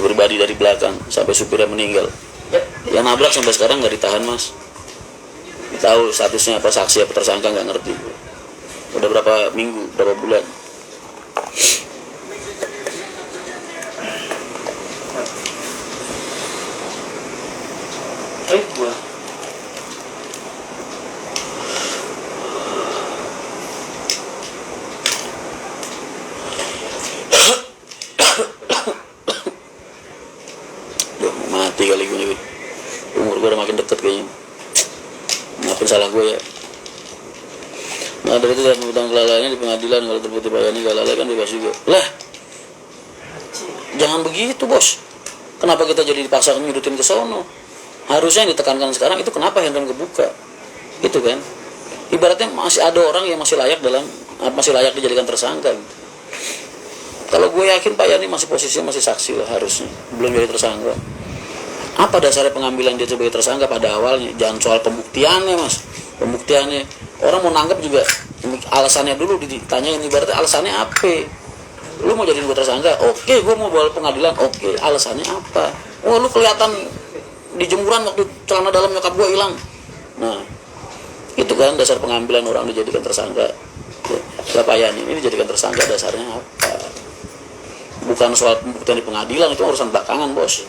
pribadi dari belakang sampai supirnya meninggal. Yang nabrak sampai sekarang nggak ditahan mas. Tahu statusnya apa, saksi apa tersangka nggak ngerti. Udah berapa minggu, berapa bulan. Mati kali gue nih, umur gue udah makin deket kayaknya. Maafin salah gue ya. Nah dari itu saya meminta kelalaiannya di pengadilan, kalau terbukti Pak Yani gak lalai kan bebas juga. Lah, jangan begitu bos. Kenapa kita jadi dipaksa nyudutin ke sono? Harusnya yang ditekankan sekarang itu kenapa handphone kebuka, itu kan? Ibaratnya masih ada orang yang masih layak dijadikan tersangka. Gitu. Kalau gue yakin Pak Yani masih posisinya masih saksi lah harusnya, belum jadi tersangka. Apa dasarnya pengambilan dia sebagai tersangka pada awalnya? Jangan soal pembuktiannya mas. Pembuktiannya orang mau nanggap juga alasannya dulu ditanyain, ibaratnya alasannya apa? Lu mau jadiin gue tersangka? Oke, gue mau bawa pengadilan. Oke, alasannya apa? Oh, lu kelihatan di jemuran waktu celana dalam nyokap gue hilang. Nah, itu kan dasar pengambilan orang dijadikan tersangka. Pak Yani ini dijadikan tersangka dasarnya apa? Bukan soal pembuktian di pengadilan, itu urusan belakangan bos.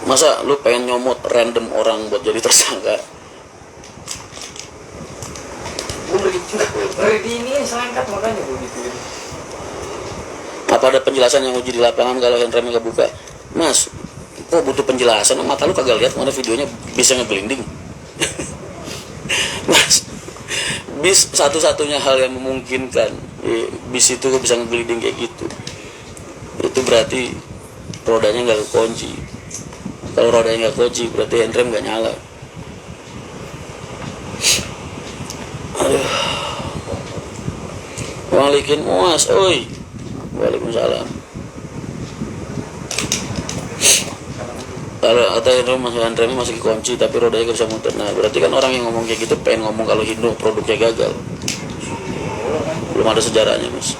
Masa lu pengen nyomot random orang buat jadi tersangka? Apa ada penjelasan yang uji di lapangan kalau handremnya kebuka? Mas, kok butuh penjelasan? Mata lu kagak lihat mana videonya bisa ngegelinding? Mas, bis satu-satunya hal yang memungkinkan bis itu bisa ngegelinding kayak gitu. Itu berarti rodanya nggak kekunci. Kalau rodanya nggak kunci berarti handrem nggak nyala. Aduh. Walikin muas, oi. Waalaikumsalam. Kalau atau handremnya masih kekunci tapi rodanya nggak bisa muter. Nah berarti kan orang yang ngomong kayak gitu pengen ngomong kalau Hino produknya gagal. Belum ada sejarahnya mas.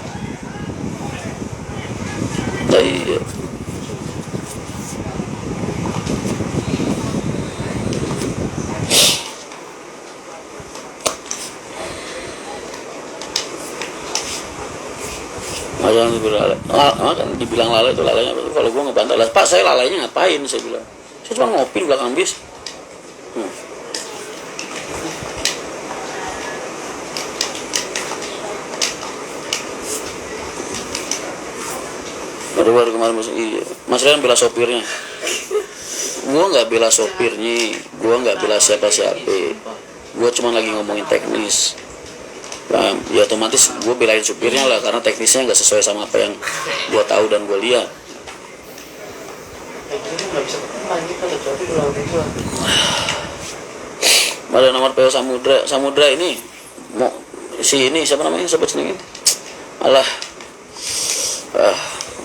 Nah, iya. Jangan kan dibilang lalai itu lalainya. Kalau gue ngebantah, Pak saya lalainya ngapain? Saya bilang, saya cuma ngopi di belakang bis. Baru kemarin Mas Rian bela sopirnya. Gue nggak bela sopirnya, gue nggak bela siapa-siapa. Gue cuma lagi ngomongin teknis. Nah, ya otomatis gue belain supirnya lah karena teknisnya nggak sesuai sama apa yang gue tahu dan gue lihat. Ada nomor PO Samudra ini mau si ini siapa namanya sobat senengin? Alah,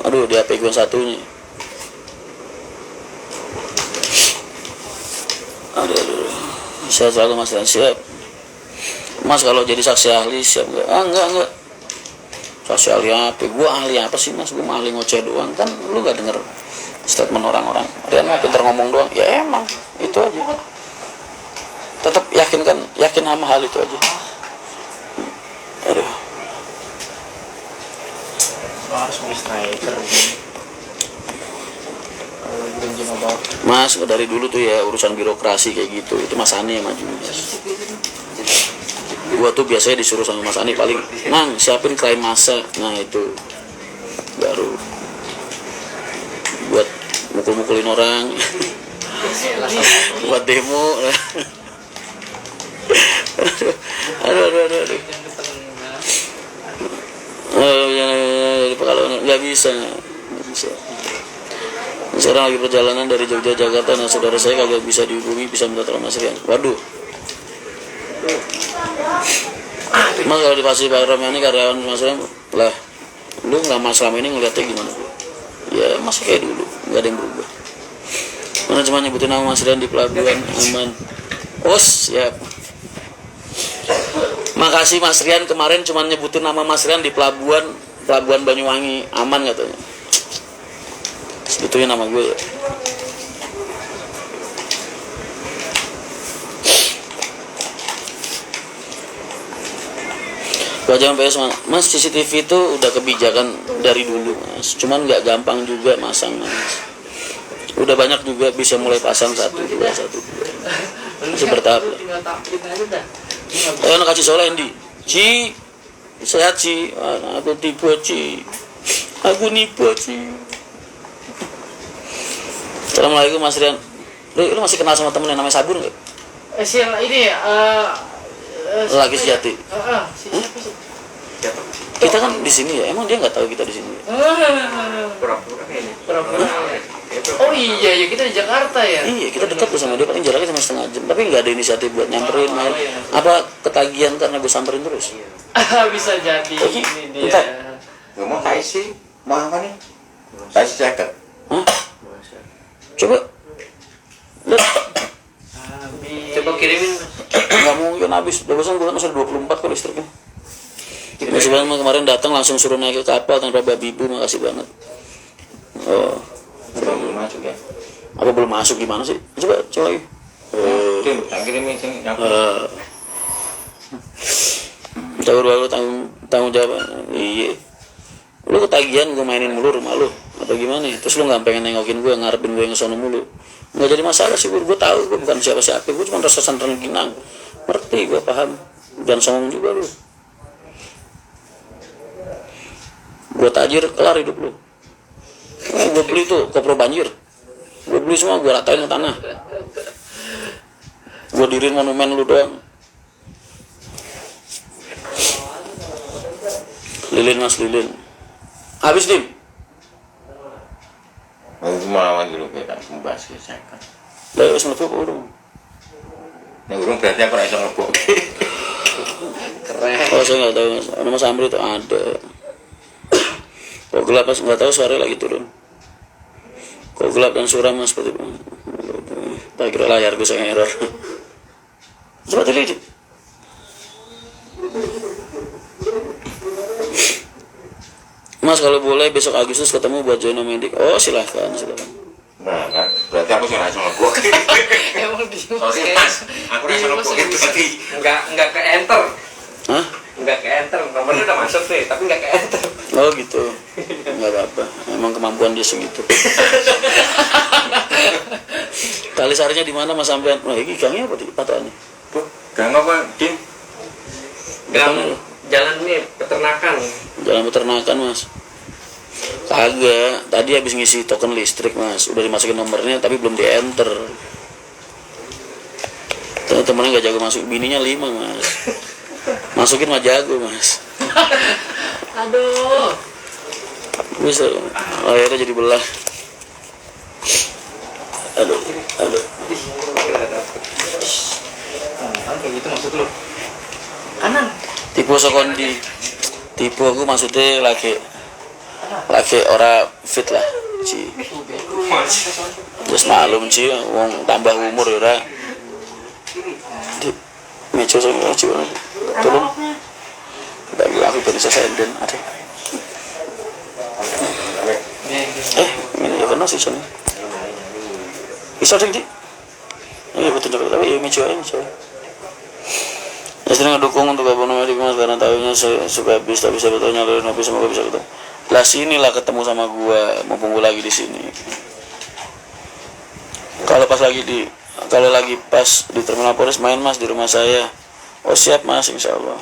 aduh di HP gue satunya. Aduh. Saya selalu Mas dan siap. Mas kalau jadi saksi ahli siap nggak? Enggak. Saksi ahli apa? Gue ahli apa sih mas? Gue ahli ngoceh doang. Kan lu nggak denger statement orang-orang. Rian mah pinter ngomong doang. Ya emang itu aja. Tetap yakin sama hal itu aja. Aduh. Harus striker. Mas dari dulu tuh ya urusan birokrasi kayak gitu. Itu Mas Ani yang maju. Gua tuh biasanya disuruh sama Mas Ani paling Mang siapin klaim masa. Nah itu baru buat mukul-mukulin orang buat demo. aduh jadi Pekalongan nggak bisa. Sekarang lagi perjalanan dari Jogja Jakarta. Nah saudara saya kagak bisa dihubungi, bisa minta tolong Mas Rian. Waduh Mas kalau di Pasir Pak Ramani karyawan Mas Ram lah, lu nggak mas selama ini ngeliatnya gimana? Ya masih kayak dulu, nggak ada yang berubah. Mana cuma nyebutin nama Mas Rian di pelabuhan aman. Oh siap. Makasih Mas Rian, kemarin cuma nyebutin nama Mas Rian di pelabuhan Banyuwangi aman katanya. Sebetulnya nama gue ya. Wajah PS Mas, CCTV itu udah kebijakan dari dulu Mas, cuman nggak gampang juga masang Mas. Udah banyak juga bisa mulai pasang 1, 2, 1, 2 masih bertahap. Anak kasih soleh Endi Ci, sehat Ci. Aku tipu Ci, aku nipu Ci. Assalamualaikum Mas Rian. Lu masih kenal sama temen yang namanya Sabun nggak? Ini Lagi sejati. Kita kan di sini ya, emang dia nggak tahu kita di sini. Pura-pura kayaknya. Oh iya ya, kita di Jakarta ya. Iya, kita dekat tuh sama dia, paling jaraknya cuma setengah jam, tapi nggak ada inisiatif buat nyamperin main. Apa ketagihan karena gue samperin terus? Bisa jadi ini dia. Nggak mau kayak sih, mau apa nih? Kayak si jaket. Hah? Coba. Lihat. Coba kirimin. Nggak mungkin habis. Udah bosan gue masih 24 kok listriknya. Masih banget kemarin datang langsung suruh naik ke kapal tanpa babi ibu, makasih banget. Oh. Belum masuk ya? Apa belum masuk gimana sih? Coba lagi. Kirimin sini. Caur baru tanggung jawab. Iya. Lu ketagihan gue mainin mulu rumah lu atau gimana? Terus lu nggak pengen nengokin gue, ngarepin gue ngesono mulu? Nggak jadi masalah sih, gue tahu gue bukan siapa-siapa, gue cuma rasa santren Ginang. Ngerti, gue paham. Dan songong juga lu. Gue tajir, kelar hidup lu. Gue beli tuh kopro banjir, gue beli semua, gue ratain ke tanah, gue diriin monumen lu doang. Lilin Mas, lilin. Habis Dim. Mau melawan dulu kita membahas ke jaket. Lah wis mlebu kok urung. Nek urung berarti aku ora iso ngebokke. Keren. Oh saya nggak tahu Mas, Mas Amri itu ada. Kok gelap Mas, nggak tahu sore lagi turun. Kok gelap dan suram Mas seperti itu. Tak kira layar gue saya error. Coba dilihat. Mas kalau boleh besok Agustus ketemu buat join Medik. Oh silahkan. Nah kan, berarti aku sih ora iso ngebokke. Emang di Sorry Mas, aku ora iso ngebokke berarti. Enggak ke enter. Hah? Enggak ke enter. Nomornya udah masuk deh, tapi enggak ke enter. Oh gitu. Nggak apa-apa. Emang kemampuan dia segitu. Tali sarinya di mana Mas sampean? Nah, ini gangnya apa di patahannya? Gang apa, Dim? Jalan ini peternakan. Jalan peternakan Mas. Kagak. Tadi habis ngisi token listrik Mas. Udah dimasukin nomornya tapi belum di enter. Temen-temennya nggak jago masuk. Bininya 5 Mas. Masukin mah jago Mas. Aduh. Bisa. Layarnya jadi belah. Aduh. Kan kayak gitu maksud lu. Kanan. Tipu sokondi. Tipu aku maksudnya lagi ora fit lah. Ci. Terus maklum Ci, wong tambah umur ya ora. Di meja sama Ci. Tolong. Bagi aku bisa senden ada. Ini ya kena sih sana. Bisa deh, Di. Iya betul juga, tapi ya meja ini coba. Ya sering ngedukung untuk abang Medik Mas karena tahunya suka habis tapi sebetulnya lalu habis semoga bisa ketemu. Lah sinilah ketemu sama gua, mumpung gua lagi di sini. Kalau lagi pas di Terminal Polres main Mas di rumah saya. Oh siap Mas, insyaallah.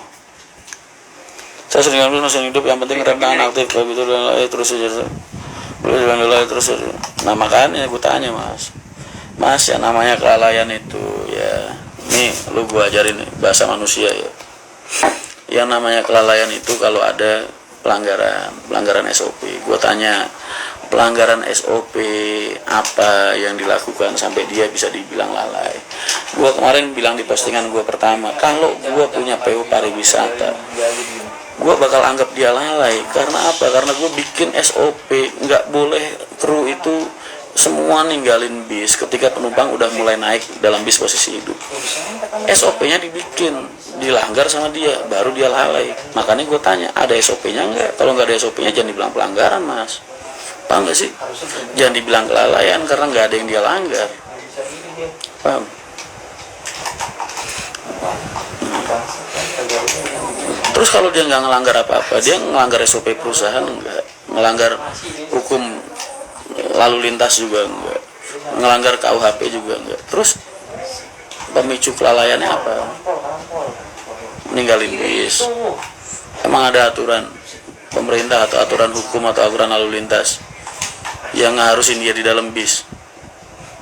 Saya sering ngambil masih hidup, yang penting rem tangan aktif begitu dan terus saja. Boleh terus saja. Nah makanya gua tanya Mas ya namanya kelalaian itu ya. Nih lu gua ajarin nih, bahasa manusia ya. Yang namanya kelalaian itu kalau ada pelanggaran SOP. Gua tanya pelanggaran SOP apa yang dilakukan sampai dia bisa dibilang lalai. Gua kemarin bilang di postingan gua pertama, kalau gua punya PO pariwisata, gua bakal anggap dia lalai. Karena apa? Karena gua bikin SOP nggak boleh kru itu semua ninggalin bis ketika penumpang udah mulai naik dalam bis posisi hidup. SOP-nya dibikin, dilanggar sama dia, baru dia lalai. Makanya gue tanya, ada SOP-nya nggak? Kalau nggak ada SOP-nya jangan dibilang pelanggaran, Mas. Paham nggak sih? Jangan dibilang kelalaian karena nggak ada yang dia langgar. Paham? Terus kalau dia nggak ngelanggar apa-apa, dia ngelanggar SOP perusahaan enggak, ngelanggar hukum lalu lintas juga enggak, ngelanggar KUHP juga enggak. Terus pemicu kelalaiannya apa? Ninggalin bis. Emang ada aturan pemerintah atau aturan hukum atau aturan lalu lintas yang ngarusin dia di dalam bis,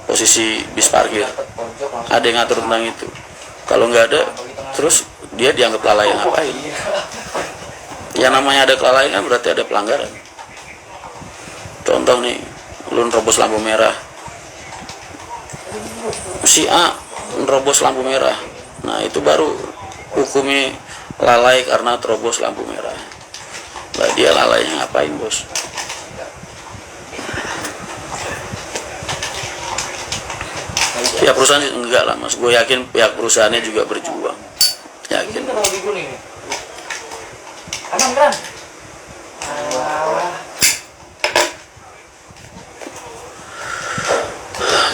posisi bis parkir? Ada yang ngatur tentang itu? Kalau nggak ada, terus dia dianggap lalai ngapain? Yang namanya ada kelalaian kan berarti ada pelanggaran. Contoh nih, lu nerobos lampu merah, si A nerobos lampu merah, nah itu baru hukumnya lalai karena terobos lampu merah. Nah, dia lalainya ngapain, bos? Pihak perusahaan sih enggak lah, Mas. Gue yakin pihak perusahaannya juga berjuang. Yakin.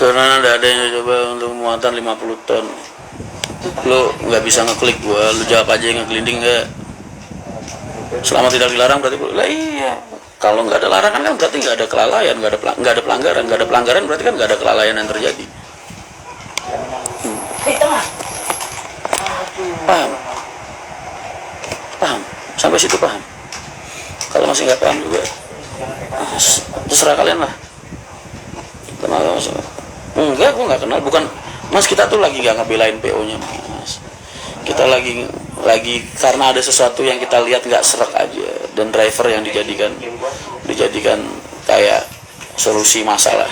Karena ada yang coba untuk muatan 50 ton. Lo nggak bisa ngeklik gua, lu jawab aja ngegelinding nggak? Selama tidak dilarang berarti lah iya. Kalau nggak ada larangan kan berarti nggak ada kelalaian, nggak ada pelanggaran, nggak ada pelanggaran berarti kan nggak ada kelalaian yang terjadi. Paham? Paham? Sampai situ paham? Kalau masih nggak paham juga, terserah kalian lah. Kenal Mas? Enggak, gue nggak kenal. Bukan, Mas, kita tuh lagi nggak ngebelain PO-nya, Mas. Kita lagi karena ada sesuatu yang kita lihat nggak serak aja, dan driver yang dijadikan kayak solusi masalah.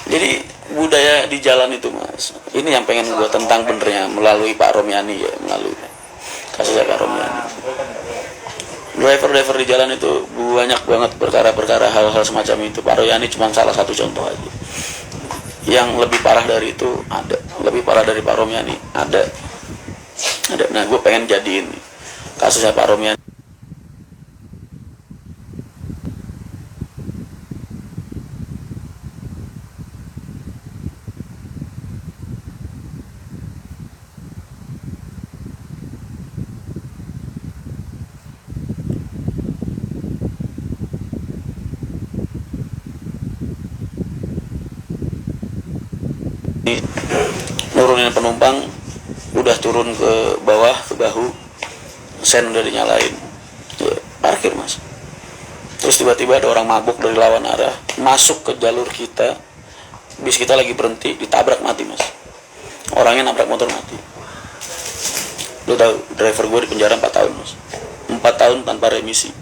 Jadi budaya di jalan itu, Mas, ini yang pengen gue tentang benernya melalui Pak Romiani ya, melalui kasusnya Pak Romiani. Driver di jalan itu banyak banget perkara-perkara hal-hal semacam itu. Pak Romiani cuma salah satu contoh aja. Yang lebih parah dari itu ada, lebih parah dari Pak Romiani ada. Nah, gue pengen jadiin kasusnya Pak Romiani. Nurunin penumpang, udah turun ke bawah, ke bahu, sen udah dinyalain, ya, parkir, Mas. Terus tiba-tiba ada orang mabuk dari lawan arah masuk ke jalur kita, bis kita lagi berhenti, ditabrak mati, Mas. Orangnya nabrak motor mati. Lu tahu, driver gue di penjara 4 tahun, Mas. 4 tahun tanpa remisi.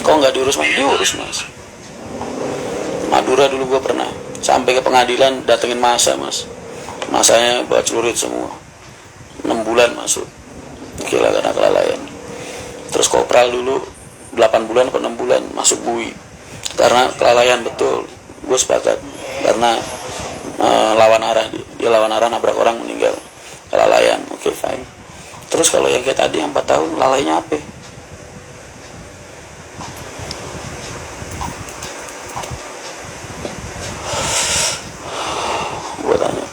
Kok nggak diurus, Mas? Diurus, Mas. Madura dulu gue pernah sampai ke pengadilan, datengin masa, Mas. Masanya bawa celurit semua. 6 bulan masuk. Gila karena kelalaian. Terus kopral dulu 8 bulan atau 6 bulan masuk bui karena kelalaian. Betul, gue sepakat. Karena lawan arah, dia lawan arah nabrak orang meninggal, kelalaian. Oke, fine. Terus kalau yang kayak tadi yang 4 tahun, lalainya apa? Gue tanya.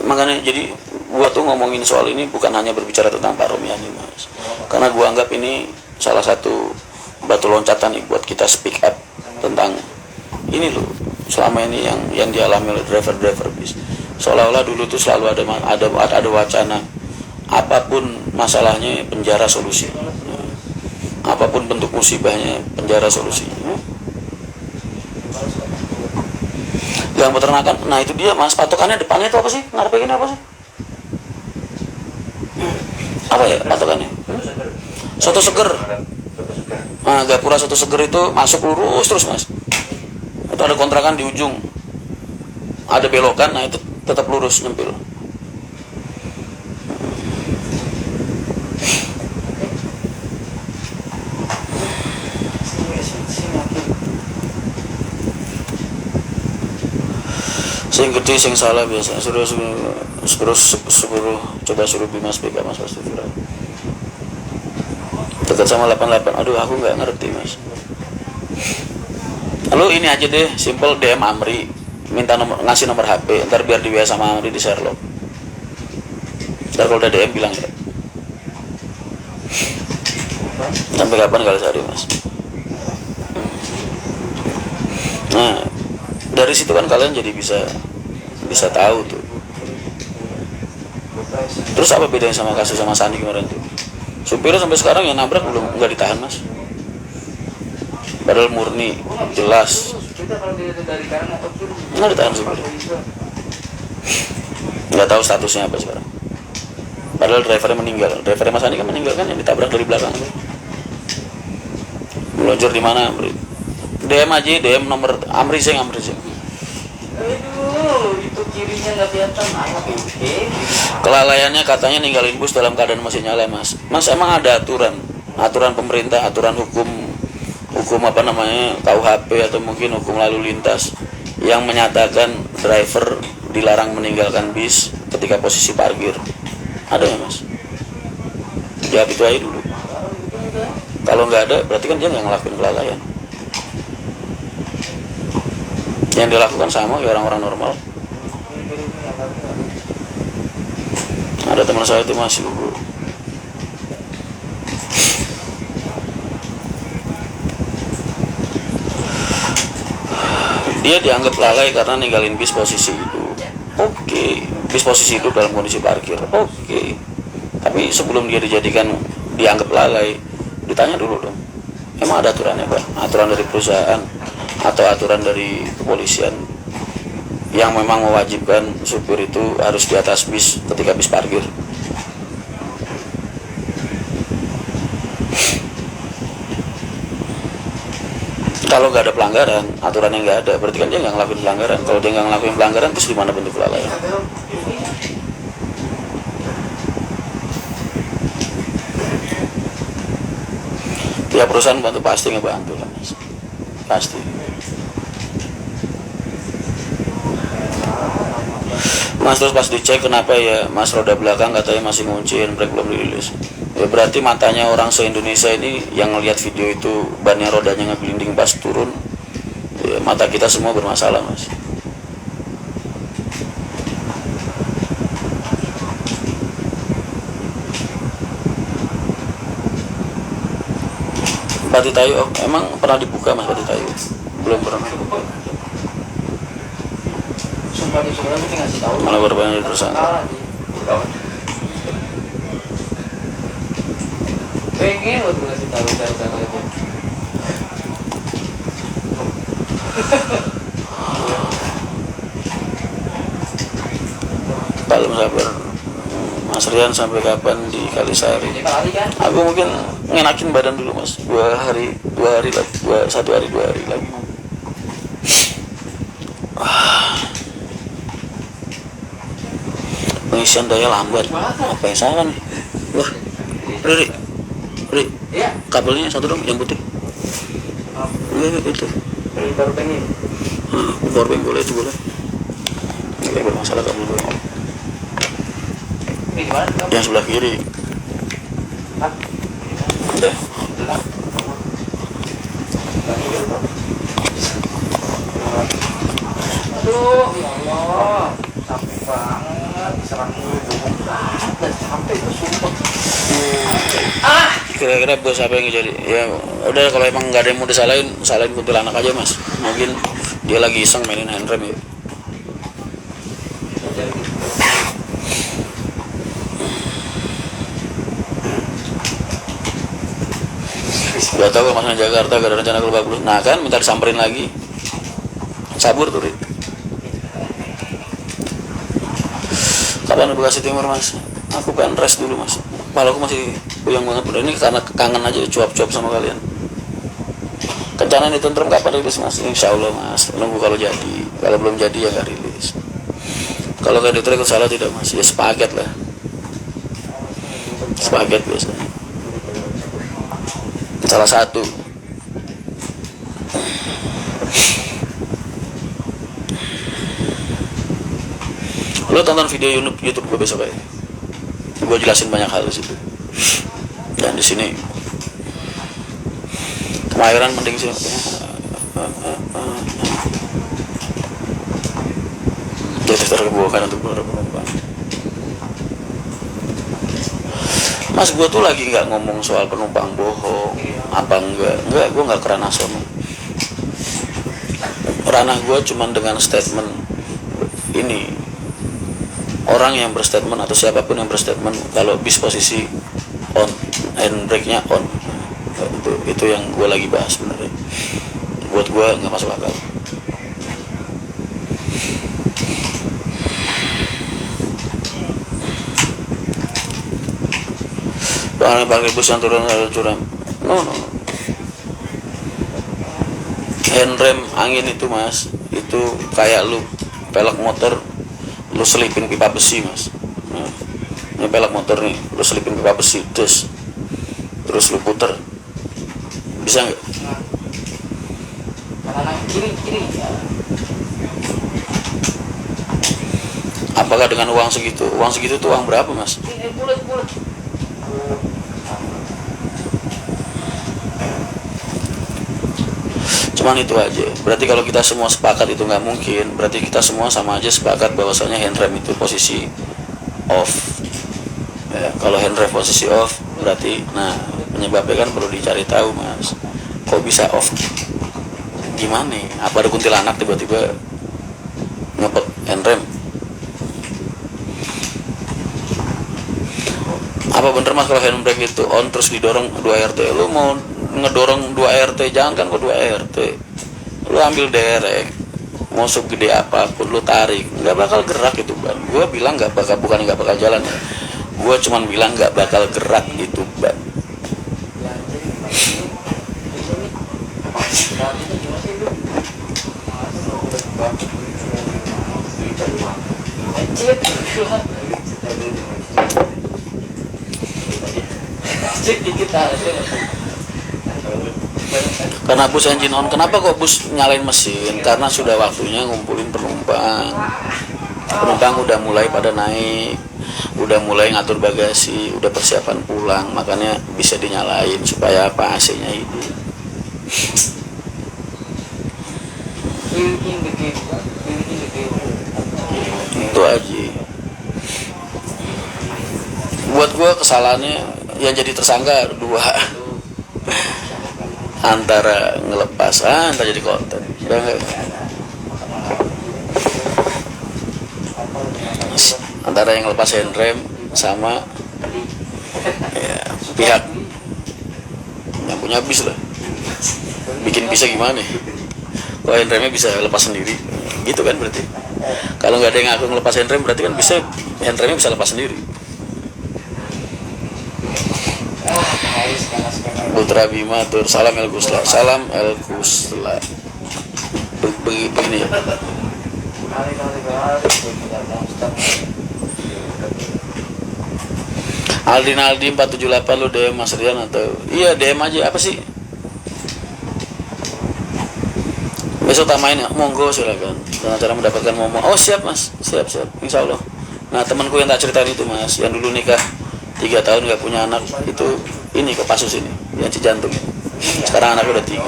Makanya jadi gua tuh ngomongin soal ini bukan hanya berbicara tentang Pak Romiani, Mas. Karena gua anggap ini salah satu batu loncatan nih buat kita speak up tentang ini loh. Selama ini yang dialami oleh driver bis. Seolah-olah dulu tuh selalu ada wacana apapun masalahnya penjara solusi. Apapun bentuk musibahnya penjara solusi. Yang peternakan, nah itu dia, Mas, patokannya depannya itu apa sih? Ngarepin apa sih? Apa ya patokannya? Soto seger. Nah, Gapura Soto Seger itu masuk lurus terus, Mas. Itu ada kontrakan di ujung, ada belokan, nah itu tetap lurus nyempil. Sing gede sing salah biasa suruh coba suruh Bimas BK Mas pasti viral. Dekat sama 88, aduh aku nggak ngerti Mas. Lalu ini aja deh, simple DM Amri, minta nomor, ngasih nomor HP, ntar biar di WA sama Amri di Sherlock. Ntar kalau udah DM bilang ya. Sampai kapan kali sehari Mas? Nah, dari situ kan kalian jadi bisa tahu tuh. Terus apa bedanya sama kasus sama Sandi kemarin tuh? Supirnya sampai sekarang yang nabrak belum nggak ditahan Mas. Padahal murni, jelas. Nggak ditahan supirnya. Nggak tahu statusnya apa sekarang. Padahal drivernya meninggal. Drivernya Mas Sandi kan meninggal kan yang ditabrak dari belakang. Meluncur di mana? DM aja, DM nomor Amri Sing. Aduh, itu kirinya nggak kelihatan. Kelalaiannya katanya ninggalin bus dalam keadaan masih nyala Mas. Mas emang ada aturan pemerintah, aturan hukum apa namanya KUHP atau mungkin hukum lalu lintas yang menyatakan driver dilarang meninggalkan bis ketika posisi parkir? Ada ya Mas? Jawab itu aja dulu. Kalau nggak ada berarti kan dia nggak ngelakuin kelalaian. Yang dilakukan sama kayak orang-orang normal. Ada teman saya itu masih gugur. Dia dianggap lalai karena ninggalin bis posisi itu. Oke. Bis posisi itu dalam kondisi parkir. Oke. Tapi sebelum dia dianggap lalai, ditanya dulu dong. Emang ada aturannya Pak? Aturan dari perusahaan atau aturan dari kepolisian yang memang mewajibkan supir itu harus di atas bis ketika bis parkir. Kalau nggak ada pelanggaran, aturannya nggak ada, berarti kan dia nggak ngelakuin pelanggaran. Kalau dia nggak ngelakuin pelanggaran, terus gimana bentuk kelalaian? Tiap perusahaan bantu pasti ngebantu lah Mas. Pasti. Mas terus pas dicek kenapa ya Mas roda belakang katanya masih ngunciin, brake belum dirilis. Ya berarti matanya orang se-Indonesia ini yang ngelihat video itu bannya rodanya ngegelinding pas turun, ya mata kita semua bermasalah Mas. Pati Tayu, oh, emang pernah dibuka Mas Pati Tayu? Belum pernah dibuka. Sumpah di sekolah mesti ngasih tahu. Mana berbanyak tersangka? Pengen waktu ngasih tahu cara-cara itu. Belum sabar. Mas Rian sampai kapan di Kalisari? Aku mungkin ngenakin badan dulu Mas. 2 hari lagi, 1 hari 2 hari lagi. Pengisian daya lambat. Apa yang salah nih? Wah, Ri, kabelnya satu dong, yang putih. Iya itu. Baru pengen. Powerbank boleh itu boleh. Nggak bermasalah kabel boleh. Yang sebelah kiri. Udah. Aduh, ya Allah, capek banget, diserang dulu dan sampai itu sumpah. Kira-kira bos apa yang jadi? Ya udah kalau emang nggak ada yang mau disalahin kuntilanak aja Mas. Mungkin dia lagi iseng mainin handrem ya. Gak tau kalau masanya Jakarta gak ada rencana ke Lebak Bulus. Nah kan minta disamperin lagi. Sabur tuh Rit. Kapan ke Bekasi Timur Mas? Aku pengen rest dulu Mas. Kepala aku masih puyeng banget. Udah ini karena kangen aja cuap-cuap sama kalian. Kencana ditentrem kapan rilis Mas? Insya Allah Mas. Nunggu kalau jadi. Kalau belum jadi ya gak rilis. Kalau kredit ikut salah tidak mas, ya sepaket lah, sepaket biasanya salah satu. Lo tonton video YouTube gue besok aja, gue jelasin banyak hal di situ. Dan di sini kemahiran mending sih. Jadi terbuka untuk beberapa penumpang. Mas, gue tuh lagi nggak ngomong soal penumpang bohong apa enggak, gue nggak kerana sono. Ranah gue cuman dengan statement ini, orang yang berstatement atau siapapun yang berstatement kalau bis posisi on, handbrake-nya on, itu yang gue lagi bahas sebenarnya. Buat gue nggak masuk akal. Pakai bus yang turun curam. No. Handrem angin itu mas, itu kayak lu pelek motor, lu selipin pipa besi mas. Nah, ini pelek motor nih, lu selipin pipa besi, terus lu puter, bisa nggak? Kanan kiri. Apakah dengan uang segitu? Uang segitu tuh uang berapa mas? Bulat. Cuman itu aja. Berarti kalau kita semua sepakat itu nggak mungkin. Berarti kita semua sama aja sepakat bahwasanya handrem itu posisi off. Ya, kalau handrem posisi off, berarti, nah penyebabnya kan perlu dicari tahu mas. Kok bisa off? Gimana? Apa ada kuntilanak tiba-tiba ngepet handrem? Apa bener mas kalau handbrake itu on terus didorong 2 RT? Lu mau ngedorong 2 RT, jangan kan kok 2 RT, lu ambil derek, mau segede apapun lu tarik, nggak bakal gerak itu ban. Gue bilang nggak bakal, bukan nggak bakal jalan ya, gue cuman bilang nggak bakal gerak itu ban. Karena bus engine on. Kenapa kok bus nyalain mesin? Karena sudah waktunya ngumpulin penumpang. Penumpang udah mulai pada naik, udah mulai ngatur bagasi, udah persiapan pulang, makanya bisa dinyalain supaya apa, AC-nya hidup. Itu aja. Buat gue kesalahannya yang jadi tersangka dua, antara ngelepas, antara jadi konten. Antara yang ngelepas handrem sama ya, pihak yang punya bis lah. Bikin bisa gimana? Kalau handremnya bisa lepas sendiri, gitu kan berarti. Kalau nggak ada yang ngaku ngelepas handrem, berarti kan bisa handremnya bisa lepas sendiri. Putra Bima tur, salam El Gusla, salam El Gusla. Begini ya. Aldi 478 lu DM Mas Rian atau iya DM aja, apa sih? Besok tamain ya, monggo silakan. Dengan cara mendapatkan momo. Oh siap mas, siap, insya Allah. Nah temanku yang tak ceritain itu mas, yang dulu nikah 3 tahun nggak punya anak, itu ini Kopassus ini, yang Cijantung ini. Sekarang anaknya udah 3.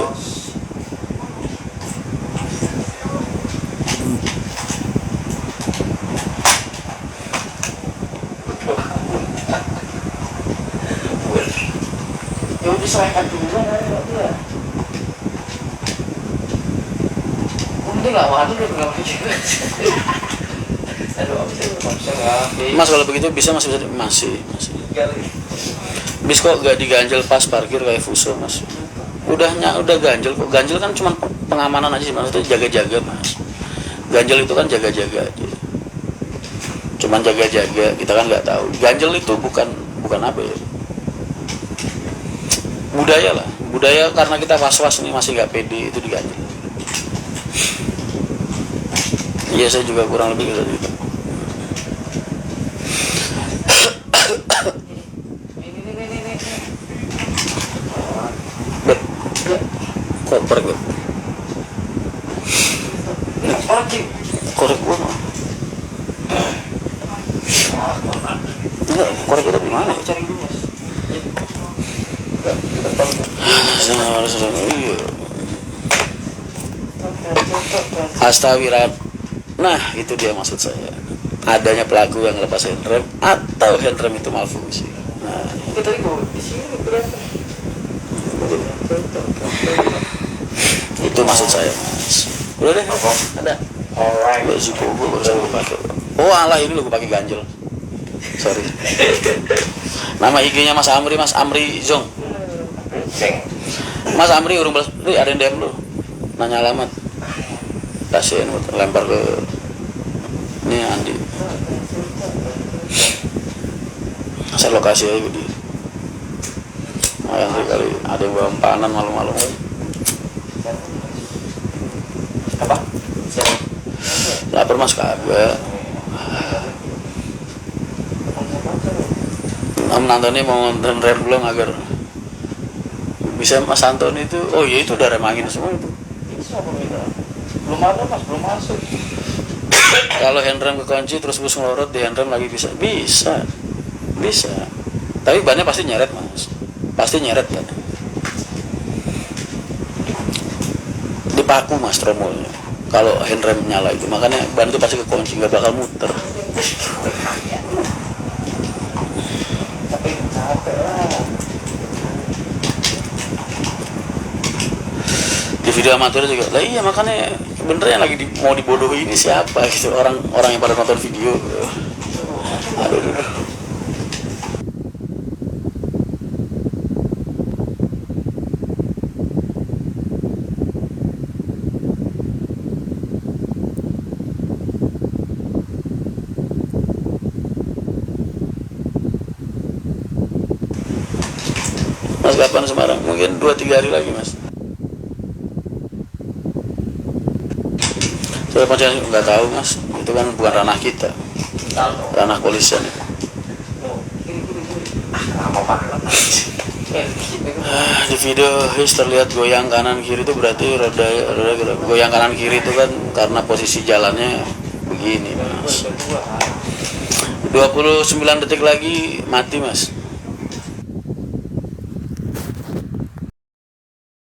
Ya diserahkan dulu ya. Mungkin nggak waduh dia nggak juga. Mas kalau begitu bisa masih. Bis kok gak diganjel pas parkir kayak Fuso mas? Udah ganjel kok. Ganjel kan cuma pengamanan aja sih, maksudnya jaga-jaga mas. Ganjel itu kan jaga-jaga aja. Cuman jaga-jaga, kita kan nggak tahu. Ganjel itu bukan apa ya? Budaya karena kita was-was nih, masih nggak pede, itu diganjel. Iya saya juga kurang lebih gitu. Ini. Bet. Kok korek bet? Orang sih. Korek gua mah. Enggak, korek kita di mana? Cari dulu mas. Iya. Astawirat. Nah, itu dia maksud saya. Adanya pelaku yang lepas handrem atau handrem itu malfungsi. Nah, Itu tadi gua di sini kelihatan. itu maksud saya, Mas. Udah deh, ada. Alright. Baju gue barusan gue pakai. Oh alah, ini lo gue pakai ganjel. Sorry. Nama IG-nya Mas Amri Zong. Mas Amri urung balas, ada yang DM lu. Nanya alamat. Kasihin lempar ke ini Andi. Saya lokasi aja di. Yang kali ada yang bawa panan malu-malu. Apa? Lapar Mas kagak. Om Antoni mau nonton rem belum agar bisa Mas Antoni itu. Oh iya, itu udah rem angin semua itu. Siapa minta? Belum ada mas, belum masuk. Kalau handrem kekunci terus bus ngelorot di handrem lagi bisa tapi bannya pasti nyeret Mas, pasti nyeret kan, dipaku Mas tromolnya kalau handrem nyala itu, makanya ban itu pasti kekunci, nggak bakal muter. Tapi capek lah. Di video amatir juga lah, iya makanya bener yang lagi mau dibodohi ini siapa gitu, orang yang pada nonton video. Aduh. Mas kapan Semarang? Mungkin 2-3 hari lagi Mas. Saya macam nggak tahu Mas, itu kan bukan ranah kita, ranah polisian itu. Lama banget. Di video terlihat goyang kanan kiri itu berarti roda goyang kanan kiri itu kan karena posisi jalannya begini Mas. 29 detik lagi mati Mas.